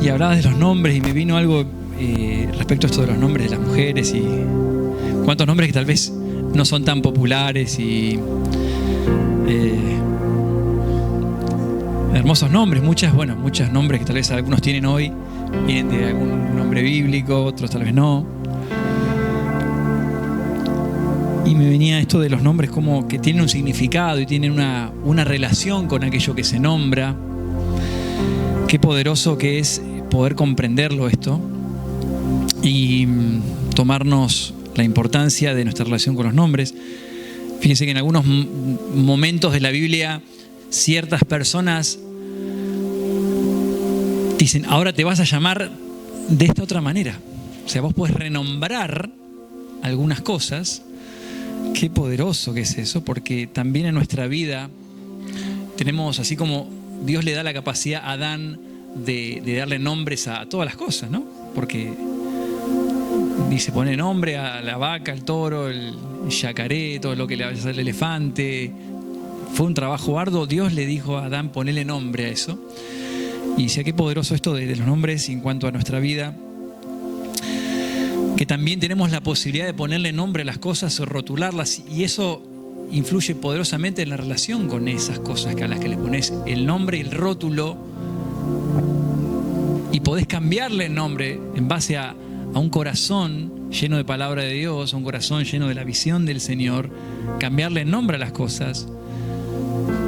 Y hablabas de los nombres y me vino algo respecto a esto de los nombres de las mujeres y cuántos nombres que tal vez no son tan populares y hermosos nombres, muchos nombres que tal vez algunos tienen hoy vienen de algún nombre bíblico, otros tal vez no. Y me venía esto de los nombres como que tienen un significado y tienen una relación con aquello que se nombra. Qué poderoso que es poder comprenderlo esto y tomarnos la importancia de nuestra relación con los nombres. Fíjense que en algunos momentos de la Biblia ciertas personas dicen, ahora te vas a llamar de esta otra manera. O sea, vos podés renombrar algunas cosas. Qué poderoso que es eso, porque también en nuestra vida tenemos, así como Dios le da la capacidad a Adán de darle nombres a todas las cosas, ¿no? Porque dice, pone nombre a la vaca, al toro, el yacaré, todo lo que le va a hacer el elefante. Fue un trabajo arduo. Dios le dijo a Adán, ponele nombre a eso. Y decía, qué poderoso esto de los nombres en cuanto a nuestra vida, que también tenemos la posibilidad de ponerle nombre a las cosas o rotularlas, y eso influye poderosamente en la relación con esas cosas a las que le pones el nombre y el rótulo, y podés cambiarle el nombre en base a un corazón lleno de palabra de Dios, a un corazón lleno de la visión del Señor, cambiarle el nombre a las cosas.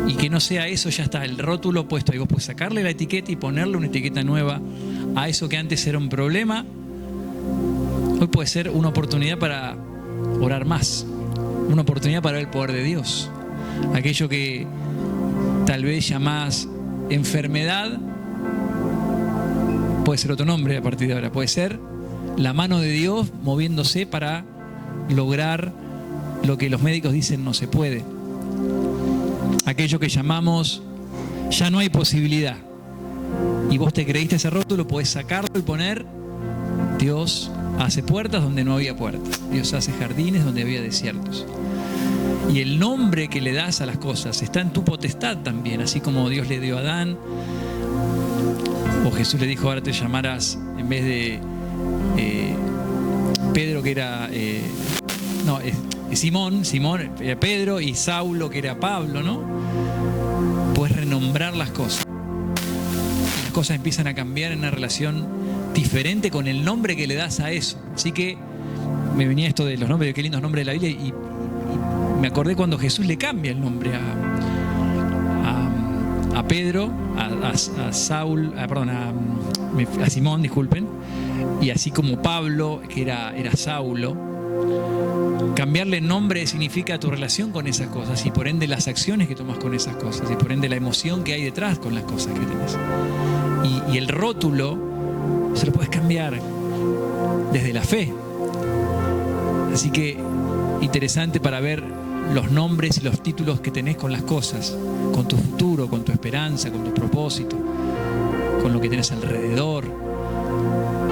Y que no sea eso, ya está el rótulo puesto. Y vos podés sacarle la etiqueta y ponerle una etiqueta nueva a eso que antes era un problema. Hoy puede ser una oportunidad para orar más. Una oportunidad para ver el poder de Dios. Aquello que tal vez llamás enfermedad, puede ser otro nombre a partir de ahora. Puede ser la mano de Dios moviéndose para lograr lo que los médicos dicen no se puede. Aquello que llamamos ya no hay posibilidad y vos te creíste ese rótulo, podés sacarlo y poner Dios hace puertas donde no había puertas, Dios hace jardines donde había desiertos. Y el nombre que le das a las cosas está en tu potestad también, así como Dios le dio a Adán, o Jesús le dijo, ahora te llamarás, en vez de Pedro, que era Simón era Pedro, y Saulo, que era Pablo, ¿no? Puedes renombrar las cosas. Las cosas empiezan a cambiar en una relación diferente con el nombre que le das a eso. Así que me venía esto de los nombres, qué lindos nombres de la Biblia, y me acordé cuando Jesús le cambia el nombre a Pedro, a Simón, disculpen, y así como Pablo, que era Saulo. Cambiarle el nombre significa tu relación con esas cosas y por ende las acciones que tomas con esas cosas y por ende la emoción que hay detrás con las cosas que tenés. Y el rótulo se lo puedes cambiar desde la fe. Así que interesante para ver los nombres y los títulos que tenés con las cosas, con tu futuro, con tu esperanza, con tu propósito, con lo que tenés alrededor.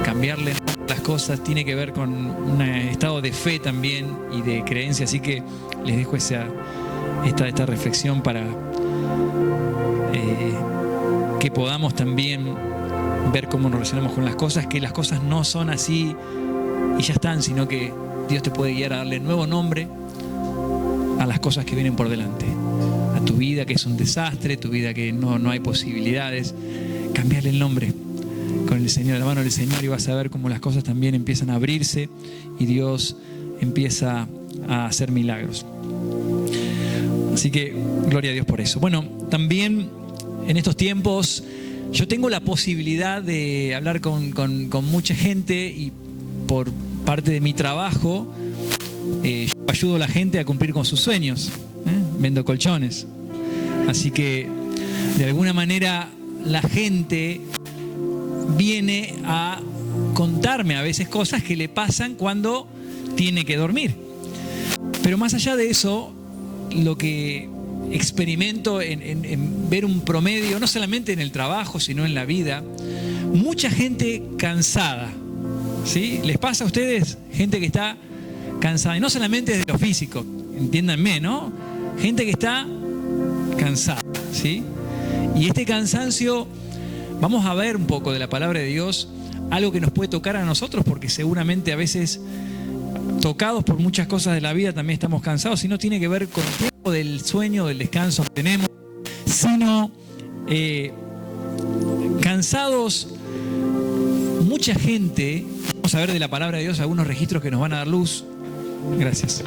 Cambiarle las cosas tiene que ver con un estado de fe también y de creencia, así que les dejo esta reflexión para que podamos también ver cómo nos relacionamos con las cosas, que las cosas no son así y ya están, sino que Dios te puede guiar a darle nuevo nombre a las cosas que vienen por delante, a tu vida que es un desastre, tu vida que no hay posibilidades. Cambiarle el nombre con el Señor, la mano del Señor, y vas a ver cómo las cosas también empiezan a abrirse y Dios empieza a hacer milagros. Así que gloria a Dios por eso. Bueno, también en estos tiempos yo tengo la posibilidad de hablar con mucha gente y por parte de mi trabajo yo ayudo a la gente a cumplir con sus sueños, vendo colchones. Así que de alguna manera la gente viene a contarme a veces cosas que le pasan cuando tiene que dormir. Pero más allá de eso, lo que experimento en ver un promedio, no solamente en el trabajo, sino en la vida, mucha gente cansada, ¿sí? ¿Les pasa a ustedes? Gente que está cansada, y no solamente de lo físico, entiéndanme, ¿no? Gente que está cansada, ¿sí? Y este cansancio vamos a ver un poco de la palabra de Dios, algo que nos puede tocar a nosotros, porque seguramente a veces, tocados por muchas cosas de la vida, también estamos cansados, y no tiene que ver con el tiempo del sueño, del descanso que tenemos, sino cansados. Mucha gente, vamos a ver de la palabra de Dios algunos registros que nos van a dar luz. Gracias.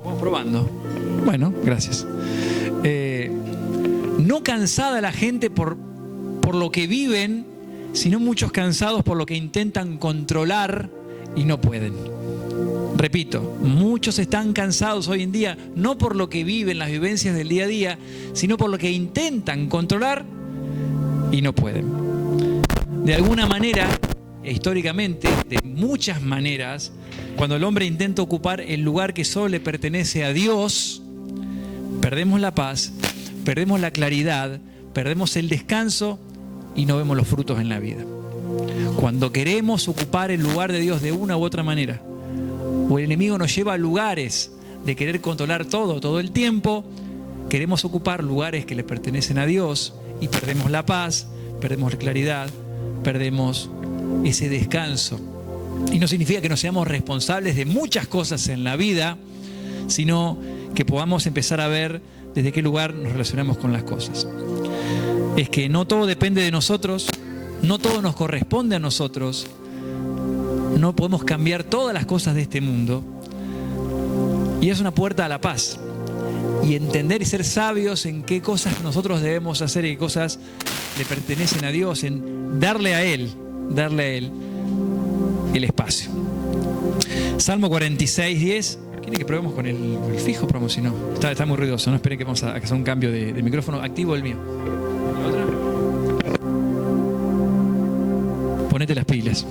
Vamos probando. Bueno, gracias. No cansada la gente por lo que viven, sino muchos cansados por lo que intentan controlar y no pueden. Repito, muchos están cansados hoy en día, no por lo que viven, las vivencias del día a día, sino por lo que intentan controlar y no pueden. De alguna manera, históricamente, de muchas maneras, cuando el hombre intenta ocupar el lugar que solo le pertenece a Dios, perdemos la paz, perdemos la claridad, perdemos el descanso y no vemos los frutos en la vida. Cuando queremos ocupar el lugar de Dios de una u otra manera, o el enemigo nos lleva a lugares de querer controlar todo el tiempo, queremos ocupar lugares que le pertenecen a Dios y perdemos la paz, perdemos la claridad, perdemos ese descanso. Y no significa que no seamos responsables de muchas cosas en la vida, sino que podamos empezar a ver desde qué lugar nos relacionamos con las cosas. Es que no todo depende de nosotros, no todo nos corresponde a nosotros, no podemos cambiar todas las cosas de este mundo, y es una puerta a la paz. Y entender y ser sabios en qué cosas nosotros debemos hacer y qué cosas le pertenecen a Dios, en darle a Él el espacio. Salmo 46, 10. ¿Quiere que probemos con el fijo? Probamos, si no. Está muy ruidoso, no esperen que vamos a hacer un cambio de micrófono. Activo el mío. ¿La otra? Ponete las pilas.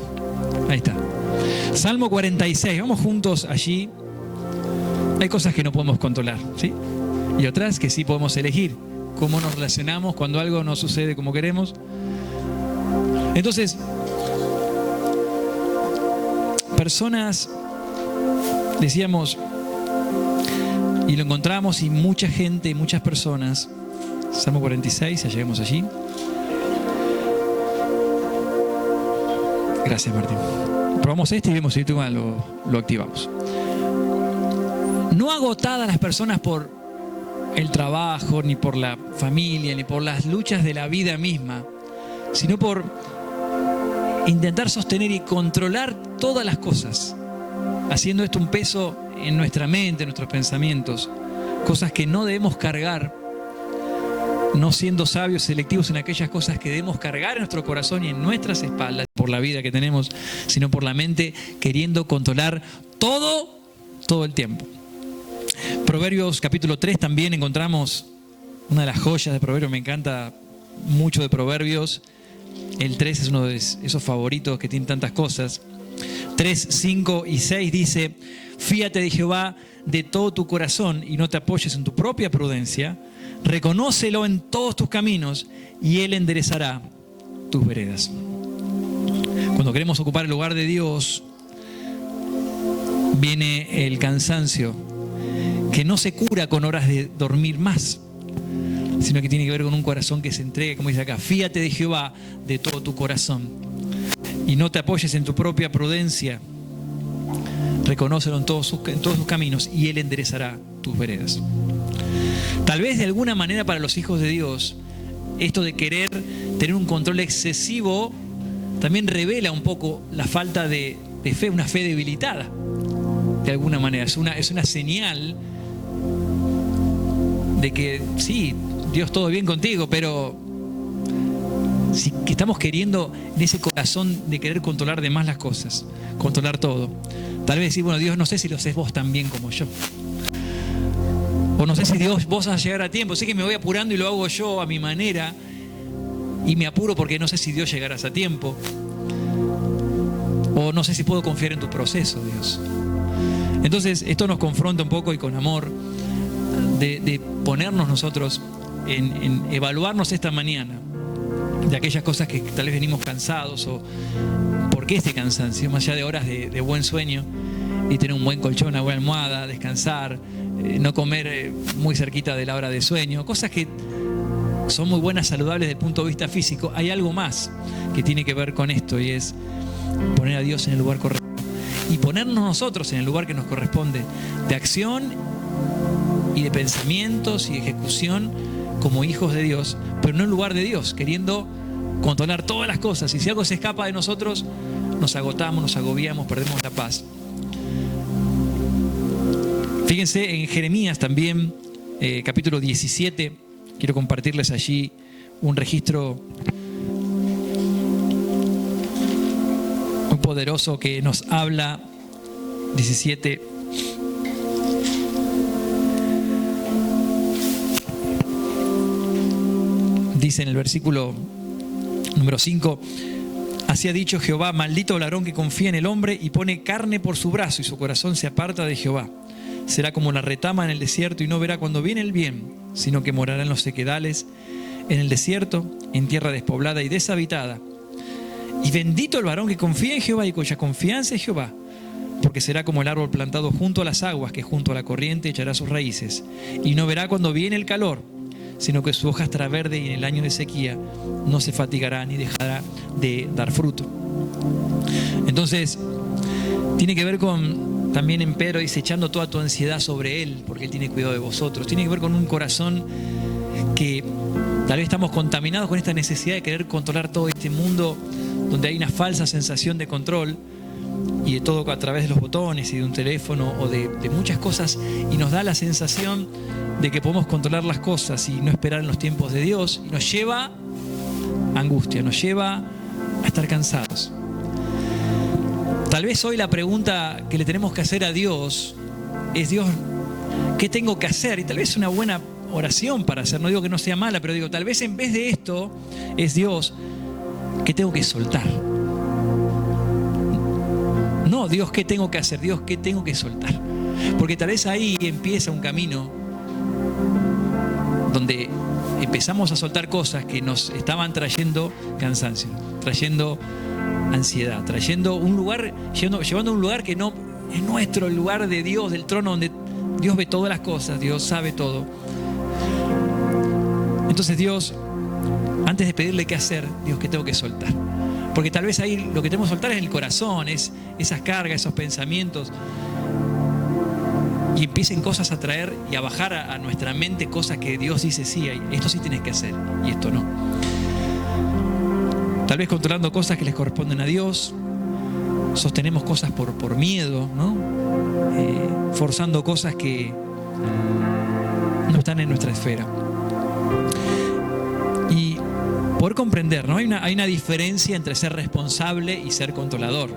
Ahí está. Salmo 46. Vamos juntos allí. Hay cosas que no podemos controlar, ¿sí? Y otras que sí podemos elegir. Cómo nos relacionamos cuando algo no sucede como queremos. Entonces, personas, decíamos, y lo encontramos, y mucha gente, muchas personas. Salmo 46, ya llegamos allí. Gracias, Martín. Probamos este y vemos si lo activamos. No agotadas las personas por el trabajo, ni por la familia, ni por las luchas de la vida misma, sino por intentar sostener y controlar todas las cosas, haciendo esto un peso en nuestra mente, en nuestros pensamientos, cosas que no debemos cargar, no siendo sabios, selectivos en aquellas cosas que debemos cargar en nuestro corazón y en nuestras espaldas, por la vida que tenemos, sino por la mente, queriendo controlar todo el tiempo. Proverbios capítulo 3 también encontramos una de las joyas de Proverbios. Me encanta mucho de Proverbios. El 3 es uno de esos favoritos que tiene tantas cosas. 3, 5 y 6 dice: fíate de Jehová de todo tu corazón y no te apoyes en tu propia prudencia. Reconócelo en todos tus caminos y Él enderezará tus veredas. Cuando queremos ocupar el lugar de Dios, viene el cansancio, que no se cura con horas de dormir más, sino que tiene que ver con un corazón que se entregue, como dice acá: fíate de Jehová de todo tu corazón y no te apoyes en tu propia prudencia. Reconócelo en todos sus caminos y Él enderezará tus veredas. Tal vez de alguna manera para los hijos de Dios, esto de querer tener un control excesivo también revela un poco la falta de fe, una fe debilitada. De alguna manera es una señal de que sí, Dios, todo bien contigo, pero si que estamos queriendo en ese corazón de querer controlar de más las cosas, controlar todo. Tal vez decir: bueno, Dios, no sé si lo haces vos tan bien como yo, o no sé si Dios, vos vas a llegar a tiempo. Sé que me voy apurando y lo hago yo a mi manera y me apuro porque no sé si Dios llegarás a tiempo, o no sé si puedo confiar en tu proceso, Dios. Entonces esto nos confronta un poco, y con amor, de ponernos nosotros en evaluarnos esta mañana de aquellas cosas que tal vez venimos cansados, o por qué este cansancio, más allá de horas de buen sueño y tener un buen colchón, una buena almohada, descansar, no comer muy cerquita de la hora de sueño, cosas que son muy buenas, saludables desde el punto de vista físico, hay algo más que tiene que ver con esto, y es poner a Dios en el lugar correcto y ponernos nosotros en el lugar que nos corresponde, de acción y de pensamientos y de ejecución como hijos de Dios, pero no en lugar de Dios, queriendo controlar todas las cosas. Y si algo se escapa de nosotros, nos agotamos, nos agobiamos, perdemos la paz. Fíjense en Jeremías también, capítulo 17, quiero compartirles allí un registro muy poderoso que nos habla. 17. Dice en el versículo número 5: así ha dicho Jehová, maldito el varón que confía en el hombre y pone carne por su brazo, y su corazón se aparta de Jehová. Será como la retama en el desierto, y no verá cuando viene el bien, sino que morará en los sequedales, en el desierto, en tierra despoblada y deshabitada. Y bendito el varón que confía en Jehová y cuya confianza es Jehová, porque será como el árbol plantado junto a las aguas, que junto a la corriente echará sus raíces, y no verá cuando viene el calor, sino que su hoja estará verde, y en el año de sequía no se fatigará ni dejará de dar fruto. Entonces, tiene que ver con, también en Pedro dice, echando toda tu ansiedad sobre Él, porque Él tiene cuidado de vosotros. Tiene que ver con un corazón que tal vez estamos contaminados con esta necesidad de querer controlar todo este mundo, donde hay una falsa sensación de control, y de todo a través de los botones y de un teléfono o de muchas cosas, y nos da la sensación de que podemos controlar las cosas y no esperar en los tiempos de Dios, y nos lleva a angustia, nos lleva a estar cansados. Tal vez hoy la pregunta que le tenemos que hacer a Dios es: Dios, ¿qué tengo que hacer? Y tal vez es una buena oración para hacer, no digo que no sea mala, pero digo, tal vez en vez de esto es: Dios, ¿qué tengo que soltar? No, Dios, ¿qué tengo que hacer? Dios, ¿qué tengo que soltar? Porque tal vez ahí empieza un camino donde empezamos a soltar cosas que nos estaban trayendo cansancio, trayendo ansiedad, trayendo un lugar, llevando a un lugar que no es nuestro, el lugar de Dios, del trono donde Dios ve todas las cosas, Dios sabe todo. Entonces Dios, antes de pedirle qué hacer, Dios, ¿qué tengo que soltar? Porque tal vez ahí lo que tenemos que soltar es el corazón, es esas cargas, esos pensamientos. Y empiecen cosas a traer y a bajar a nuestra mente cosas que Dios dice: sí, esto sí tienes que hacer y esto no. Tal vez controlando cosas que les corresponden a Dios, sostenemos cosas por miedo, ¿no? Forzando cosas que no están en nuestra esfera. Y poder comprender, ¿no? Hay una diferencia entre ser responsable y ser controlador.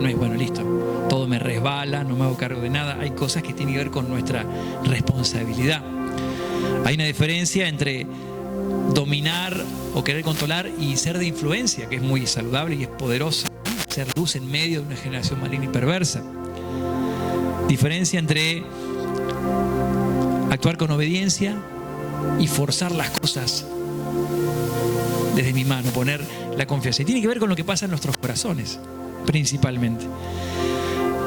No es, bueno, listo, todo me resbala, no me hago cargo de nada. Hay cosas que tienen que ver con nuestra responsabilidad. Hay una diferencia entre dominar o querer controlar y ser de influencia, que es muy saludable y es poderosa, ser luz en medio de una generación maligna y perversa. Diferencia entre actuar con obediencia y forzar las cosas desde mi mano, poner la confianza. Y tiene que ver con lo que pasa en nuestros corazones, principalmente.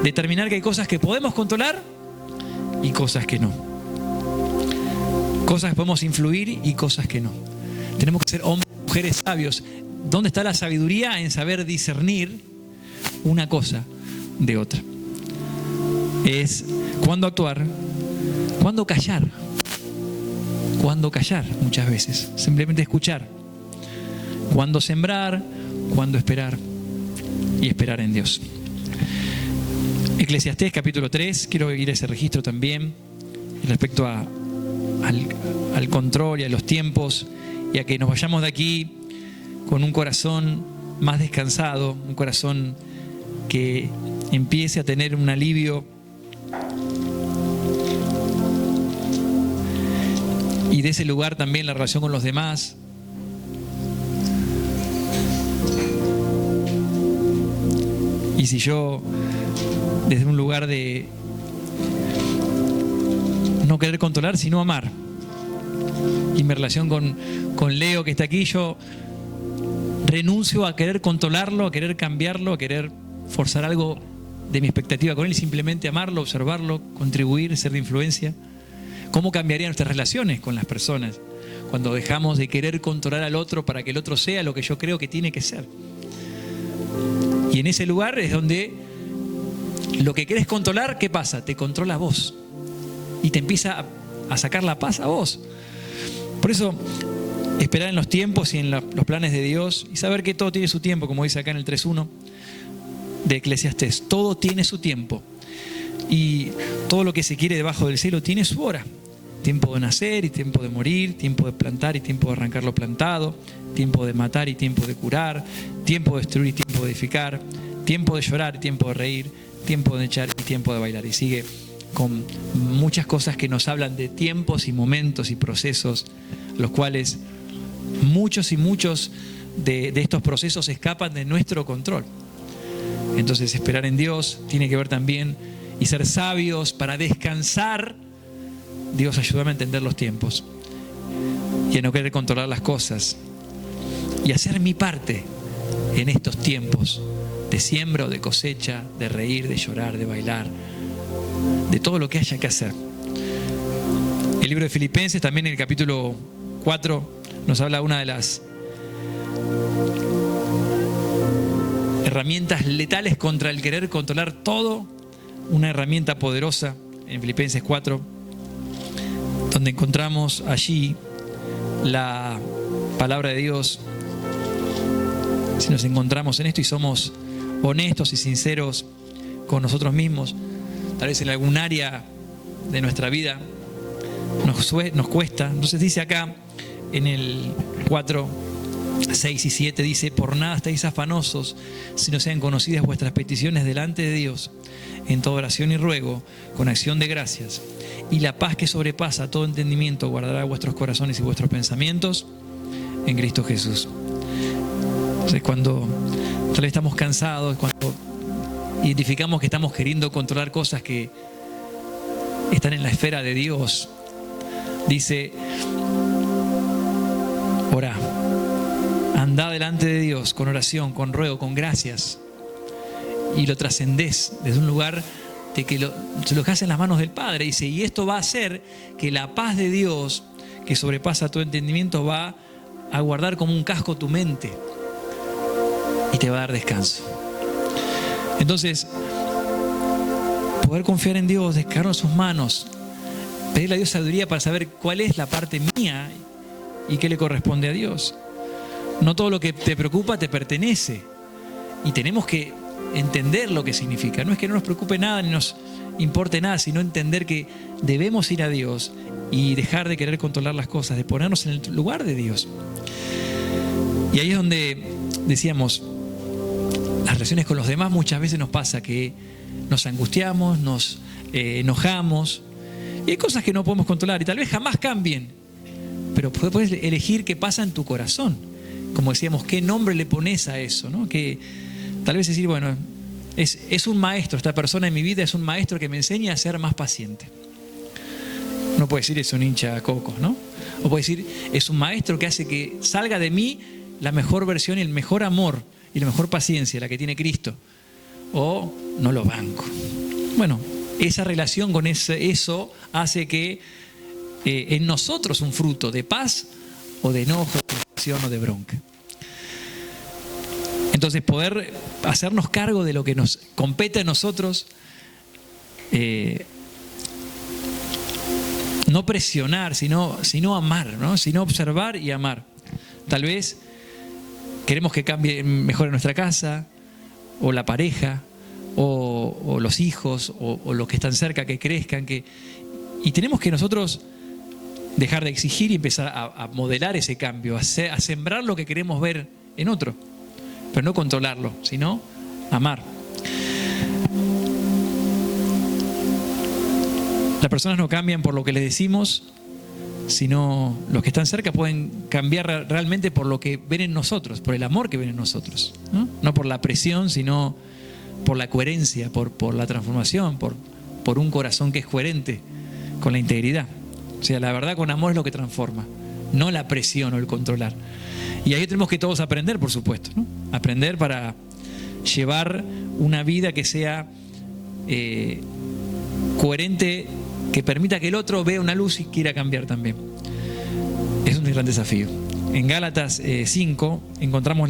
Determinar que hay cosas que podemos controlar y cosas que no. Cosas que podemos influir y cosas que no. Tenemos que ser hombres y mujeres sabios. ¿Dónde está la sabiduría? En saber discernir una cosa de otra. Es cuándo actuar, cuándo callar. Cuándo callar muchas veces. Simplemente escuchar. Cuándo sembrar, cuándo esperar y esperar en Dios. Eclesiastés capítulo 3, quiero ir a ese registro también respecto al control y a los tiempos, y a que nos vayamos de aquí con un corazón más descansado, un corazón que empiece a tener un alivio y de ese lugar también la relación con los demás. Y si yo, desde un lugar de no querer controlar, sino amar, y mi relación con Leo que está aquí, yo renuncio a querer controlarlo, a querer cambiarlo, a querer forzar algo de mi expectativa con él, y simplemente amarlo, observarlo, contribuir, ser de influencia. ¿Cómo cambiarían nuestras relaciones con las personas? cuando dejamos de querer controlar al otro para que el otro sea lo que yo creo que tiene que ser. Y en ese lugar es donde lo que querés controlar, ¿qué pasa? Te controla a vos y te empieza a sacar la paz a vos. Por eso, esperar en los tiempos y en los planes de Dios y saber que todo tiene su tiempo, como dice acá en el 3.1 de Eclesiastés. Todo tiene su tiempo y todo lo que se quiere debajo del cielo tiene su hora. Tiempo de nacer y tiempo de morir, tiempo de plantar y tiempo de arrancar lo plantado, tiempo de matar y tiempo de curar, tiempo de destruir y tiempo de edificar, tiempo de llorar y tiempo de reír, tiempo de echar y tiempo de bailar. Y sigue con muchas cosas que nos hablan de tiempos y momentos y procesos, los cuales muchos y muchos de estos procesos escapan de nuestro control. Entonces, esperar en Dios tiene que ver también y ser sabios para descansar. Dios, ayúdame a entender los tiempos y a no querer controlar las cosas y hacer mi parte en estos tiempos de siembra o de cosecha, de reír, de llorar, de bailar, de todo lo que haya que hacer. El libro de Filipenses, también en el capítulo 4, nos habla de una de las herramientas letales contra el querer controlar todo, una herramienta poderosa en Filipenses 4, donde encontramos allí la palabra de Dios. Si nos encontramos en esto y somos honestos y sinceros con nosotros mismos, tal vez en algún área de nuestra vida nos cuesta. Entonces dice acá en el 4, 6 y 7, dice: por nada estáis afanosos, si no sean conocidas vuestras peticiones delante de Dios, en toda oración y ruego, con acción de gracias. Y la paz que sobrepasa todo entendimiento guardará vuestros corazones y vuestros pensamientos en Cristo Jesús. Entonces, cuando tal vez estamos cansados, cuando identificamos que estamos queriendo controlar cosas que están en la esfera de Dios, dice: orá, andá delante de Dios con oración, con ruego, con gracias, y lo trascendés desde un lugar de que se lo dejas en las manos del Padre. Dice, y esto va a hacer que la paz de Dios, que sobrepasa todo entendimiento, va a guardar como un casco tu mente y te va a dar descanso. Entonces, poder confiar en Dios, descargarnos sus manos, pedirle a Dios sabiduría para saber cuál es la parte mía y qué le corresponde a Dios. No todo lo que te preocupa te pertenece y tenemos que entender lo que significa. No es que no nos preocupe nada ni nos importe nada, sino entender que debemos ir a Dios y dejar de querer controlar las cosas, de ponernos en el lugar de Dios. Y ahí es donde decíamos, las relaciones con los demás muchas veces nos pasa que nos angustiamos, nos enojamos, y hay cosas que no podemos controlar y tal vez jamás cambien, pero puedes elegir qué pasa en tu corazón. Como decíamos, qué nombre le pones a eso, ¿no? Que tal vez decir, bueno, es un maestro, esta persona en mi vida es un maestro que me enseña a ser más paciente. Uno puede decir, es un hincha a coco, ¿no? O puede decir, es un maestro que hace que salga de mí la mejor versión y el mejor amor y la mejor paciencia, la que tiene Cristo. O no lo banco. Bueno, esa relación con eso hace que en nosotros un fruto de paz o de enojo, de frustración o de bronca. Entonces, poder hacernos cargo de lo que nos compete a nosotros, no presionar, sino amar, ¿no? Sino observar y amar. Tal vez queremos que cambie, mejore nuestra casa, o la pareja, o los hijos, o los que están cerca, que crezcan, y tenemos que nosotros dejar de exigir y empezar a modelar ese cambio, a sembrar lo que queremos ver en otro. Pero no controlarlo, sino amar. Las personas no cambian por lo que les decimos, sino los que están cerca pueden cambiar realmente por lo que ven en nosotros, por el amor que ven en nosotros, ¿no? No por la presión, sino por la coherencia, por la transformación, por un corazón que es coherente con la integridad. O sea, la verdad con amor es lo que transforma, no la presión o el controlar. Y ahí tenemos que todos aprender, por supuesto, ¿no? Aprender para llevar una vida que sea coherente, que permita que el otro vea una luz y quiera cambiar también. Es un el gran desafío. En Gálatas 5 encontramos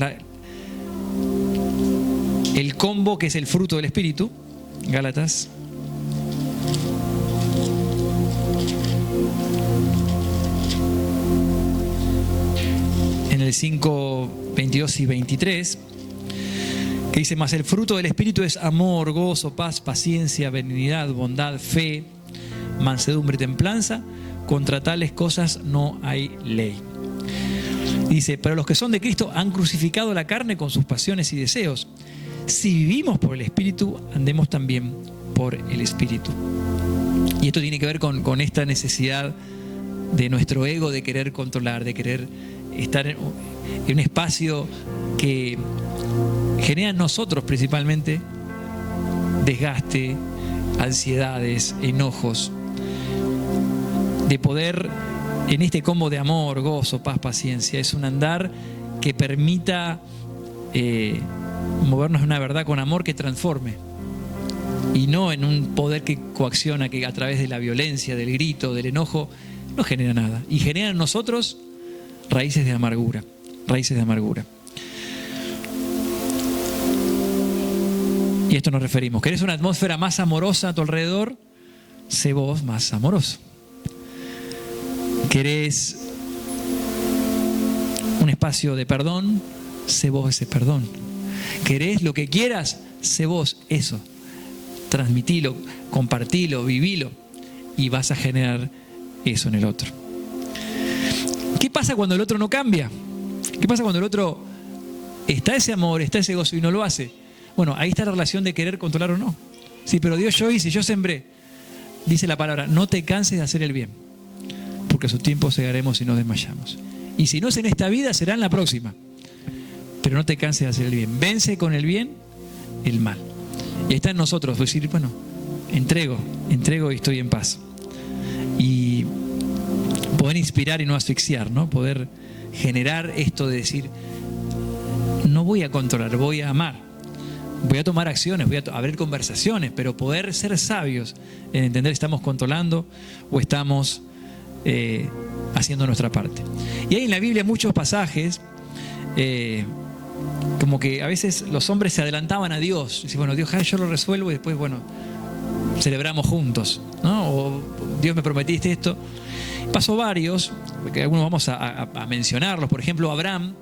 el combo que es el fruto del Espíritu. Gálatas. En el 5, 22 y 23, que dice: mas el fruto del Espíritu es amor, gozo, paz, paciencia, benignidad, bondad, fe, mansedumbre y templanza. Contra tales cosas no hay ley. Dice: pero los que son de Cristo han crucificado la carne con sus pasiones y deseos. Si vivimos por el Espíritu, andemos también por el Espíritu. Y esto tiene que ver con esta necesidad de nuestro ego de querer controlar, de querer estar en un espacio que genera en nosotros principalmente desgaste, ansiedades, enojos. De poder, en este combo de amor, gozo, paz, paciencia, es un andar que permita movernos en una verdad con amor que transforme, y no en un poder que coacciona, que a través de la violencia, del grito, del enojo, no genera nada, y genera en nosotros raíces de amargura, raíces de amargura. Y a esto nos referimos. ¿Querés una atmósfera más amorosa a tu alrededor? Sé vos más amoroso. ¿Querés un espacio de perdón? Sé vos ese perdón. ¿Querés lo que quieras? Sé vos eso. Transmitilo, compartilo, vivilo, y vas a generar eso en el otro. ¿Qué pasa cuando el otro no cambia? ¿Qué pasa cuando el otro está ese amor, está ese gozo y no lo hace? Bueno, ahí está la relación de querer controlar o no. Sí, pero Dios, yo hice, yo sembré. Dice la palabra: no te canses de hacer el bien, porque a su tiempo segaremos y no desmayamos. Y si no es en esta vida, será en la próxima. Pero no te canses de hacer el bien. Vence con el bien el mal. Y ahí está en nosotros decir: bueno, entrego y estoy en paz. Y poder inspirar y no asfixiar, ¿no? Poder generar esto de decir: no voy a controlar, voy a amar. Voy a tomar acciones, voy a abrir conversaciones, pero poder ser sabios en entender si estamos controlando o estamos haciendo nuestra parte. Y hay en la Biblia muchos pasajes como que a veces los hombres se adelantaban a Dios. Dicen: bueno, Dios, yo lo resuelvo y después, bueno, celebramos juntos, ¿no? O Dios, me prometiste esto. Pasó varios, que algunos vamos a mencionarlos. Por ejemplo, a Abraham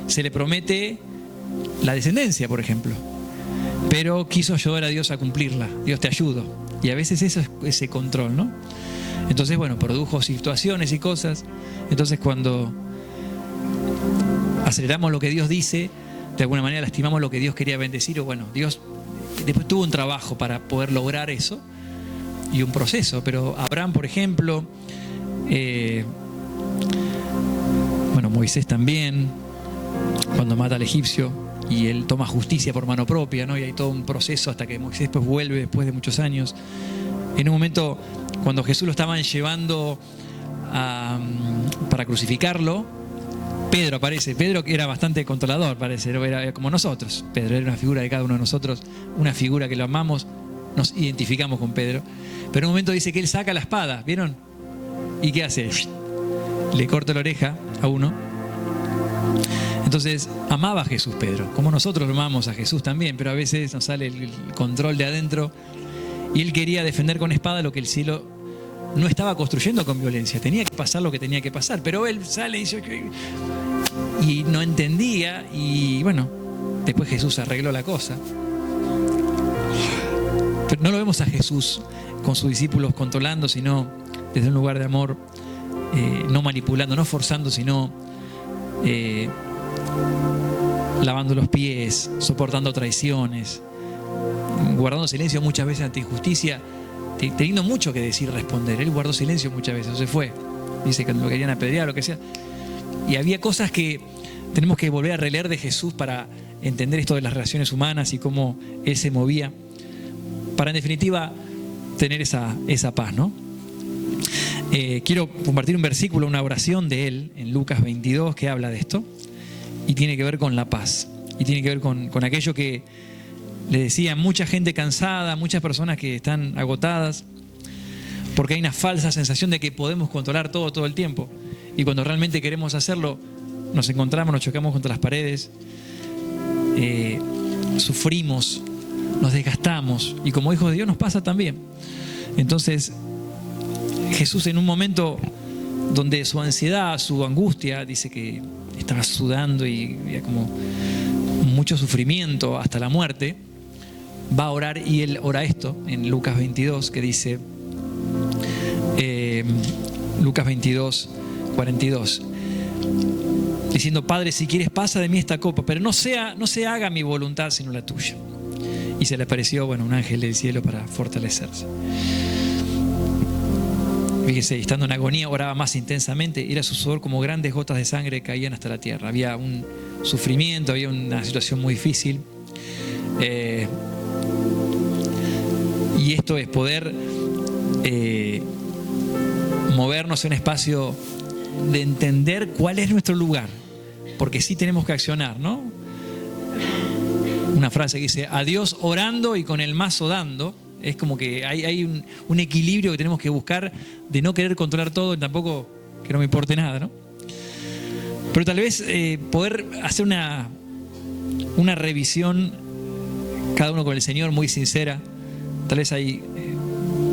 se le promete la descendencia, por ejemplo, pero quiso ayudar a Dios a cumplirla. Dios, te ayudo. Y a veces eso es ese control, ¿no? Entonces, bueno, produjo situaciones y cosas. Entonces, cuando aceleramos lo que Dios dice, de alguna manera lastimamos lo que Dios quería bendecir. O bueno, Dios después tuvo un trabajo para poder lograr eso y un proceso. Pero Abraham, por ejemplo, bueno, Moisés también, cuando mata al egipcio y él toma justicia por mano propia, ¿no? Y hay todo un proceso hasta que Moisés pues vuelve después de muchos años. En un momento, cuando Jesús lo estaban llevando para crucificarlo, Pedro aparece. Pedro, que era bastante controlador, parece, era como nosotros. Pedro era una figura de cada uno de nosotros, una figura que lo amamos, nos identificamos con Pedro. Pero en un momento dice que él saca la espada, ¿vieron? ¿Y qué hace? Le corta la oreja a uno. Entonces, amaba a Jesús Pedro, como nosotros lo amamos a Jesús también, pero a veces nos sale el control de adentro, y él quería defender con espada lo que el cielo no estaba construyendo con violencia. Tenía que pasar lo que tenía que pasar, pero él sale y no entendía, y bueno, después Jesús arregló la cosa. Pero no lo vemos a Jesús con sus discípulos controlando, sino desde un lugar de amor, no manipulando, no forzando, sino lavando los pies, soportando traiciones, guardando silencio muchas veces ante injusticia, teniendo mucho que decir, responder. Él guardó silencio muchas veces, se fue. Dice que lo querían apedrear, lo que sea. Y había cosas que tenemos que volver a releer de Jesús para entender esto de las relaciones humanas y cómo Él se movía, para en definitiva tener esa paz, ¿no? Quiero compartir un versículo, una oración de Él en Lucas 22 que habla de esto y tiene que ver con la paz y tiene que ver con aquello que le decía mucha gente cansada, muchas personas que están agotadas porque hay una falsa sensación de que podemos controlar todo el tiempo. Y cuando realmente queremos hacerlo, nos encontramos, nos chocamos contra las paredes, sufrimos, nos desgastamos. Y como hijos de Dios nos pasa también. Entonces, Jesús, en un momento donde su ansiedad, su angustia, dice que estaba sudando y había como mucho sufrimiento hasta la muerte, va a orar, y él ora esto en Lucas 22, que dice, Lucas 22, 42, diciendo: Padre, si quieres, pasa de mí esta copa, pero no se haga mi voluntad sino la tuya. Y se le apareció, un ángel del cielo para fortalecerse. Fíjese, estando en agonía, oraba más intensamente. Era su sudor como grandes gotas de sangre que caían hasta la tierra. Había un sufrimiento, había una situación muy difícil. Y esto es poder movernos en un espacio de entender cuál es nuestro lugar. Porque sí tenemos que accionar, ¿no? Una frase que dice: a Dios orando y con el mazo dando. Es como que hay un equilibrio que tenemos que buscar, de no querer controlar todo y tampoco que no me importe nada, ¿no? Pero tal vez poder hacer una revisión, cada uno con el Señor, muy sincera. Tal vez hay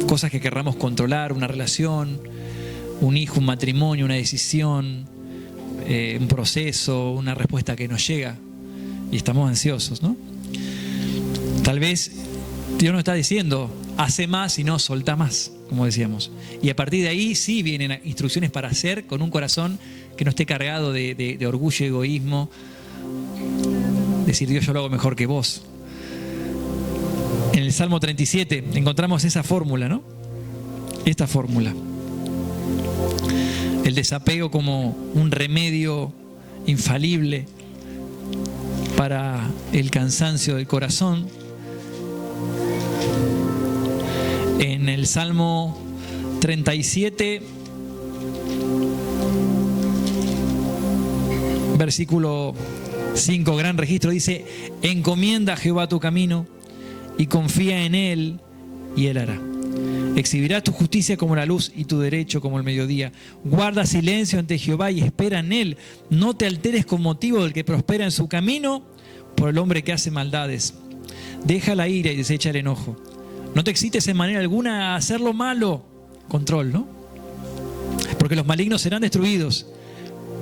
cosas que querramos controlar, una relación, un hijo, un matrimonio, una decisión, un proceso, una respuesta que nos llega y estamos ansiosos, ¿no? Tal vez Dios nos está diciendo: hace más y no soltá más, como decíamos. Y a partir de ahí sí vienen instrucciones para hacer con un corazón que no esté cargado de orgullo y egoísmo. Decir: Dios, yo lo hago mejor que vos. En el Salmo 37 encontramos esa fórmula, ¿no? Esta fórmula. El desapego como un remedio infalible para el cansancio del corazón. En el Salmo 37, versículo 5, gran registro, dice: encomienda a Jehová tu camino y confía en Él, y Él hará. Exhibirá tu justicia como la luz y tu derecho como el mediodía. Guarda silencio ante Jehová y espera en Él. No te alteres con motivo del que prospera en su camino, por el hombre que hace maldades. Deja la ira y desecha el enojo. No te excites en manera alguna a hacer lo malo. Control, ¿no? Porque los malignos serán destruidos,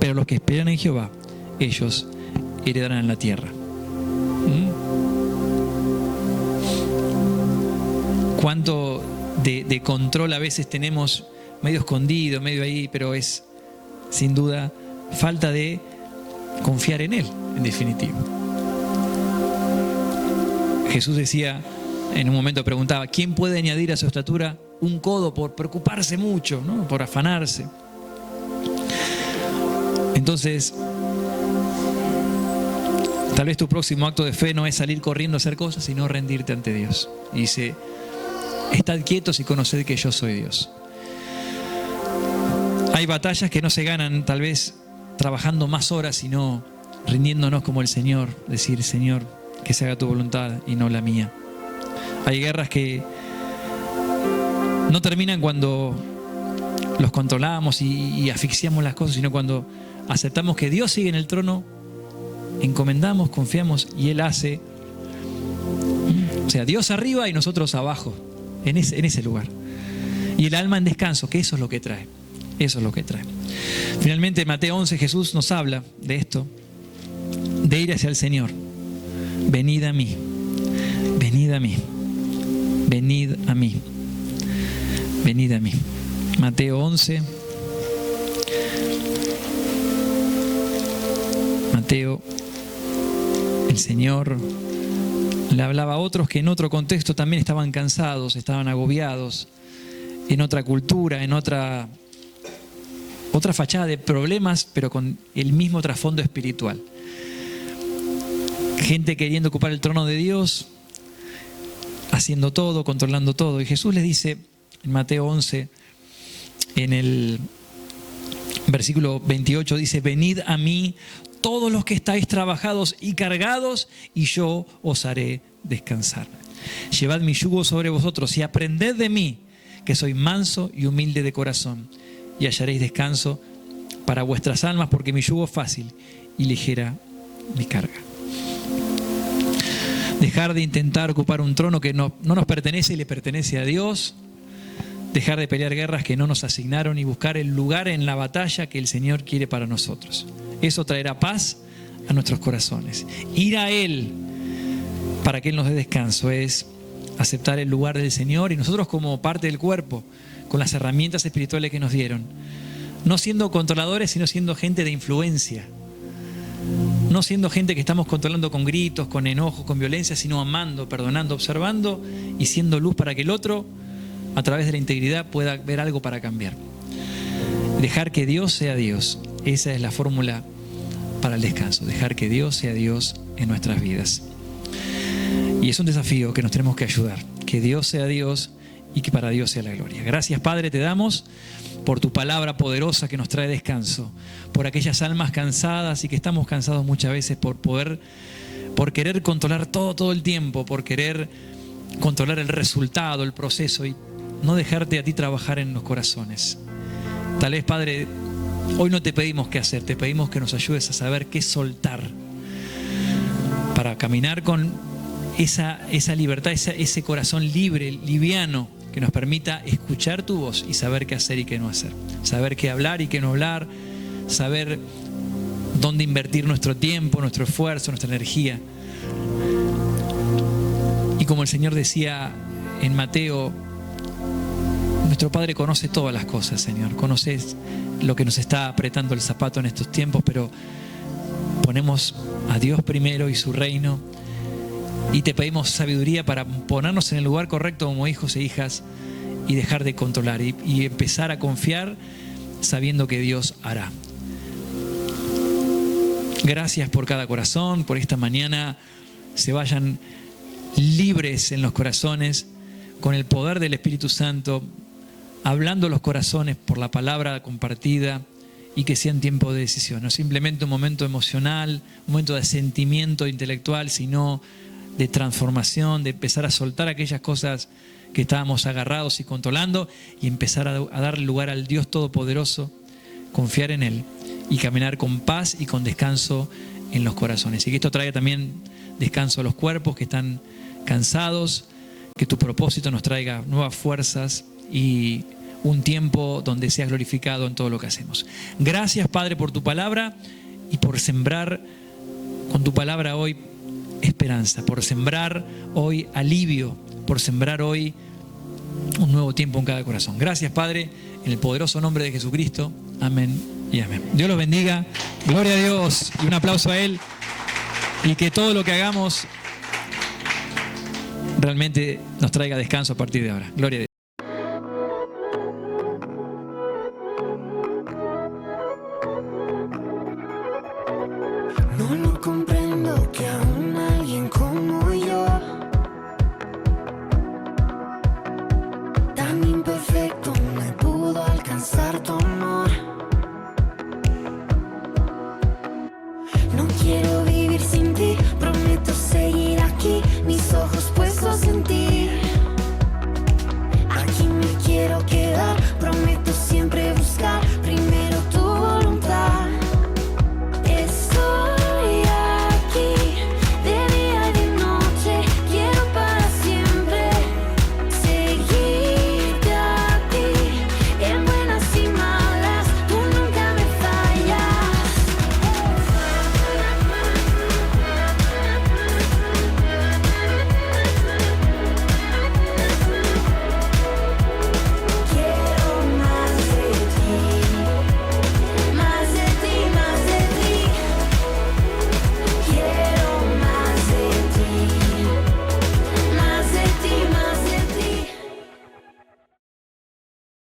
pero los que esperan en Jehová, ellos heredarán la tierra. Cuánto de control a veces tenemos, medio escondido, medio ahí, pero es sin duda falta de confiar en Él, en definitiva. Jesús decía, en un momento preguntaba: ¿quién puede añadir a su estatura un codo por preocuparse mucho, ¿no? Por afanarse? Entonces, tal vez tu próximo acto de fe no es salir corriendo a hacer cosas, sino rendirte ante Dios. Y dice: estad quietos y conoced que yo soy Dios. Hay batallas que no se ganan tal vez trabajando más horas, sino rindiéndonos como el Señor. Decir: Señor, que se haga tu voluntad y no la mía. Hay guerras que no terminan cuando los controlamos y asfixiamos las cosas, sino cuando aceptamos que Dios sigue en el trono, encomendamos, confiamos y Él hace. O sea, Dios arriba y nosotros abajo, en ese lugar. Y el alma en descanso, que eso es lo que trae. Eso es lo que trae. Finalmente, en Mateo 11, Jesús nos habla de esto, de ir hacia el Señor. Venid a mí, venid a mí, venid a mí, venid a mí. Mateo 11. Mateo, el Señor le hablaba a otros que en otro contexto también estaban cansados, estaban agobiados, en otra cultura, en otra fachada de problemas, pero con el mismo trasfondo espiritual. Gente queriendo ocupar el trono de Dios, haciendo todo, controlando todo. Y Jesús les dice en Mateo 11, en el versículo 28, dice: venid a mí todos los que estáis trabajados y cargados, y yo os haré descansar. Llevad mi yugo sobre vosotros y aprended de mí, que soy manso y humilde de corazón, y hallaréis descanso para vuestras almas, porque mi yugo es fácil y ligera mi carga. Dejar de intentar ocupar un trono que no nos pertenece y le pertenece a Dios. Dejar de pelear guerras que no nos asignaron y buscar el lugar en la batalla que el Señor quiere para nosotros. Eso traerá paz a nuestros corazones. Ir a Él para que Él nos dé descanso es aceptar el lugar del Señor, y nosotros como parte del cuerpo, con las herramientas espirituales que nos dieron, no siendo controladores, sino siendo gente de influencia. No siendo gente que estamos controlando con gritos, con enojos, con violencia, sino amando, perdonando, observando y siendo luz para que el otro, a través de la integridad, pueda ver algo para cambiar. Dejar que Dios sea Dios. Esa es la fórmula para el descanso. Dejar que Dios sea Dios en nuestras vidas. Y es un desafío que nos tenemos que ayudar. Que Dios sea Dios y que para Dios sea la gloria. Gracias, Padre, te damos por tu palabra poderosa que nos trae descanso. Por aquellas almas cansadas y que estamos cansados muchas veces por querer controlar todo el tiempo, por querer controlar el resultado, el proceso, y no dejarte a ti trabajar en los corazones. Tal vez, Padre, hoy no te pedimos qué hacer, te pedimos que nos ayudes a saber qué soltar para caminar con esa libertad, ese corazón libre, liviano, que nos permita escuchar tu voz y saber qué hacer y qué no hacer. Saber qué hablar y qué no hablar, saber dónde invertir nuestro tiempo, nuestro esfuerzo, nuestra energía. Y como el Señor decía en Mateo, nuestro Padre conoce todas las cosas, Señor. Conoces lo que nos está apretando el zapato en estos tiempos, pero ponemos a Dios primero y su reino, y te pedimos sabiduría para ponernos en el lugar correcto como hijos e hijas y dejar de controlar y empezar a confiar sabiendo que Dios hará. Gracias por cada corazón, por esta mañana se vayan libres en los corazones con el poder del Espíritu Santo, hablando los corazones por la palabra compartida, y que sea un tiempo de decisión, no simplemente un momento emocional, un momento de sentimiento intelectual, sino de transformación, de empezar a soltar aquellas cosas que estábamos agarrados y controlando y empezar a darle lugar al Dios Todopoderoso, confiar en Él y caminar con paz y con descanso en los corazones. Y que esto traiga también descanso a los cuerpos que están cansados, que tu propósito nos traiga nuevas fuerzas y un tiempo donde seas glorificado en todo lo que hacemos. Gracias, Padre, por tu palabra y por sembrar con tu palabra hoy esperanza, por sembrar hoy alivio, por sembrar hoy un nuevo tiempo en cada corazón. Gracias, Padre, en el poderoso nombre de Jesucristo. Amén y amén. Dios los bendiga. Gloria a Dios y un aplauso a Él. Y que todo lo que hagamos realmente nos traiga descanso a partir de ahora. Gloria a Dios. No lo comprendo que aún